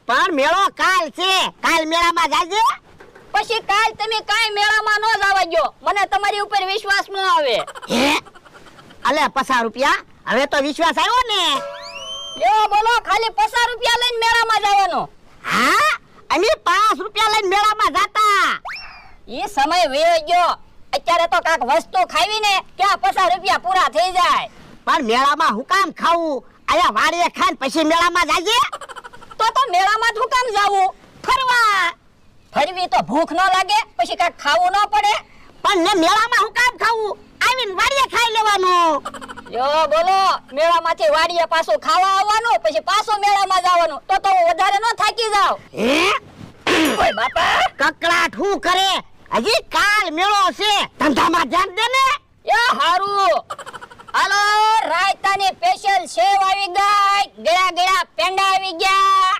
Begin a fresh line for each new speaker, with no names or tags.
પણ મેળો કાલ છે, કાલ મેળામાં જાજે.
પછી કાલ તમે કાઈ મેળામાં ન જવા દો, મને તમારી ઉપર વિશ્વાસ ન આવે.
હે અલે 50 રૂપિયા, હવે તો વિશ્વાસ આવ્યો ને.
લ્યો બોલો, ખાલી 50 રૂપિયા લઈને મેળામાં જવાનો.
હા, અમે 5 રૂપિયા લઈને મેળામાં જાતા.
ઈ સમય વયો ગયો, અત્યારે તો કાક વસ્તુ ખાવી ને ક્યાં 50 રૂપિયા પૂરા થઈ જાય.
પણ મેળામાં હું કામ ખાવું? આયા વાડીએ ખાઈને પછી મેળામાં જાજે.
તો મેળામાં જ હું કામ જાવું?
ફરવા.
ફરવી તો ભૂખ ન લાગે? પછી કાક ખાવું ન પડે?
પણ ને મેળામાં હું કામ ખાવું? આવીને વાડીએ ખાઈ લેવાનું.
યો બોલો, મેળામાંથી વાડીએ પાછું ખાવા આવવાનું, પછી પાછું મેળામાં જવાનું, તો વધારે ન થાકી જાવ.
હે
ઓય બાપા,
કકડાટ હું કરે? હજી કાલ મેળો છે, ધંધામાં ધ્યાન દે ને.
એ હારું. હાલો, રાયતાની સ્પેશિયલ સેવ આવી ગઈ, ગળા ગળા પેંડા આવી ગયા.